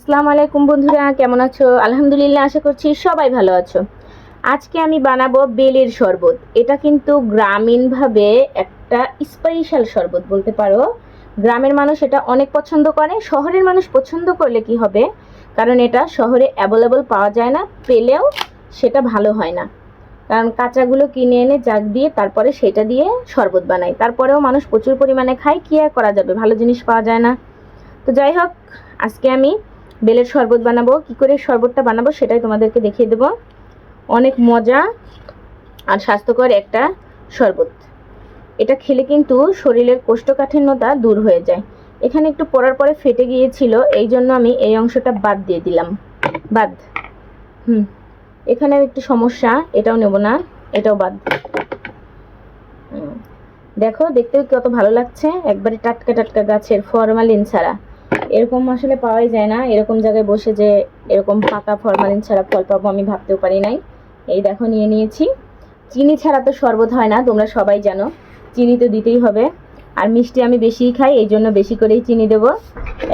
আসসালামু আলাইকুম বন্ধুরা, কেমন আছো? আলহামদুলিল্লাহ, আশা করছি সবাই ভালো আছো। আজকে আমি বানাবো বেলের শরবত। এটা কিন্তু গ্রামীণভাবে একটা স্পেশাল শরবত বলতে পারো। গ্রামের মানুষ এটা অনেক পছন্দ করে, শহরের মানুষ পছন্দ করলে কি হবে, কারণ এটা শহরে অ্যাভেলেবল পাওয়া যায় না, পেলেও সেটা ভালো হয় না। কারণ কাঁচাগুলো কিনে এনে জাগ দিয়ে তারপরে সেটা দিয়ে শরবত বানায়, তারপরেও মানুষ প্রচুর পরিমাণে খায়। কি আর করা যাবে, ভালো জিনিস পাওয়া যায় না। তো যাই হোক, আজকে আমি বেলের শরবত বানাবো। কি করে শরবতটা বানাবো সেটাই তোমাদেরকে দেখিয়ে দেবো। অনেক মজা আর স্বাস্থ্যকর একটা শরবত। এটা খেলে কিন্তু শরীরের কোষ্ঠকাঠিন্যতা দূর হয়ে যায়। এখানে একটু পড়ার পরে ফেটে গিয়েছিল, এই জন্য আমি এই অংশটা বাদ দিয়ে দিলাম। বাদ। এখানেও একটু সমস্যা, এটাও নেব না, এটাও বাদ। দেখো, দেখতেও কত ভালো লাগছে, একবারে টাটকা টাটকা গাছের, ফরমালিন ছাড়া। এরকম আসলে পাওয়াই যায় না, এরকম জায়গায় বসে যে এরকম পাকা ফরমালিন ছাড়া ফল পাবো আমি ভাবতেও পারি নাই। এই দেখো, নিয়ে নিয়েছি। চিনি ছাড়া তো শরবত হয় না, তোমরা সবাই জানো, চিনি তো দিতেই হবে। আর মিষ্টি আমি বেশিই খাই, এই জন্য বেশি করেই চিনি দেবো।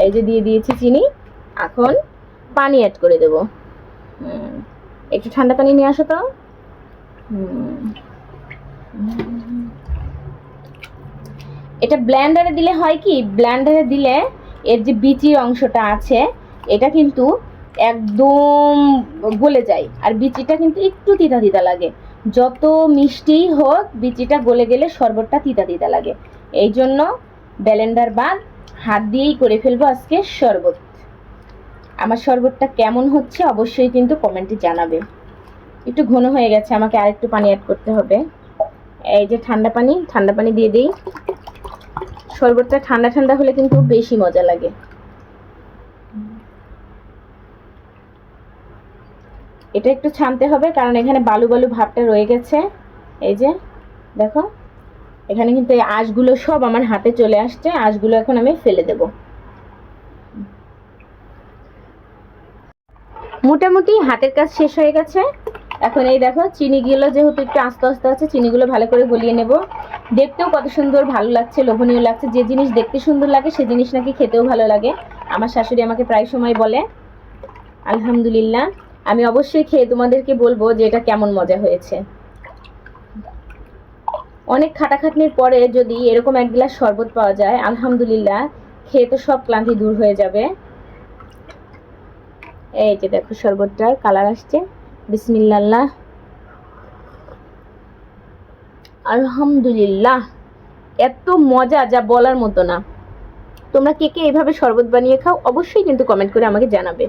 এই যে দিয়ে দিয়েছি চিনি। এখন পানি অ্যাড করে দেবো। একটু ঠান্ডা পানি নিয়ে আসো তো। এটা ব্লেন্ডারে দিলে হয় কি, ব্লেন্ডারে দিলে এর যে বিচির অংশটা আছে এটা কিন্তু একদম গলে যায়, আর বিচিটা কিন্তু একটু তিতা তিতা লাগে। যত মিষ্টিই হোক, বিচিটা গলে গেলে শরবতটা তিতা তিতা লাগে। এই জন্য ব্লেন্ডার বাদ হাত দিয়েই করে ফেলবো আজকে শরবত। আমার শরবতটা কেমন হচ্ছে অবশ্যই কিন্তু কমেন্টে জানাবে। একটু ঘন হয়ে গেছে, আমাকে আরেকটু পানি অ্যাড করতে হবে। এই যে ঠান্ডা পানি, ঠান্ডা পানি দিয়ে দিই। শরবতটা ঠান্ডা ঠান্ডা হলে কিন্তু বেশি মজা লাগে। এটা একটু ছানতে হবে, কারণ এখানে বালু বালু ভাবটা রয়ে গেছে। এই যে দেখো, এখানে কিন্তু এই আঁশগুলো সব আমার হাতে চলে আসছে। আঁশগুলো এখন আমি ফেলে দেব। মোটামুটি হাতের কাজ শেষ হয়ে গেছে। এখন এই দেখো, চিনিগুলো যেহেতু একটু আস্তে আস্তে আছে, চিনিগুলো ভালো করে গলিয়ে নেব। দেখতেও কত সুন্দর, ভালো লাগছে, লোভনীয় লাগছে। যে জিনিস দেখতে সুন্দর লাগে সে জিনিস নাকি খেতেও ভালো লাগে। আমার শাশুড়ি আমাকে প্রায় সময় বলে। আলহামদুলিল্লাহ, আমি অবশ্যই খেয়ে তোমাদেরকে বলবো যে এটা কেমন মজা হয়েছে। অনেক খাটাখাটনির পরে যদি এরকম এক গ্লাস শরবত পাওয়া যায়, আলহামদুলিল্লাহ, খেয়ে তো সব ক্লান্তি দূর হয়ে যাবে। এই যে দেখো, শরবতটার কালার আসছে। বিসমিল্লাহ। আলহামদুলিল্লাহ, এত মজা যা বলার মতো না। তোমরা কে কে এভাবে শরবত বানিয়ে খাও অবশ্যই কিন্তু কমেন্ট করে আমাকে জানাবে।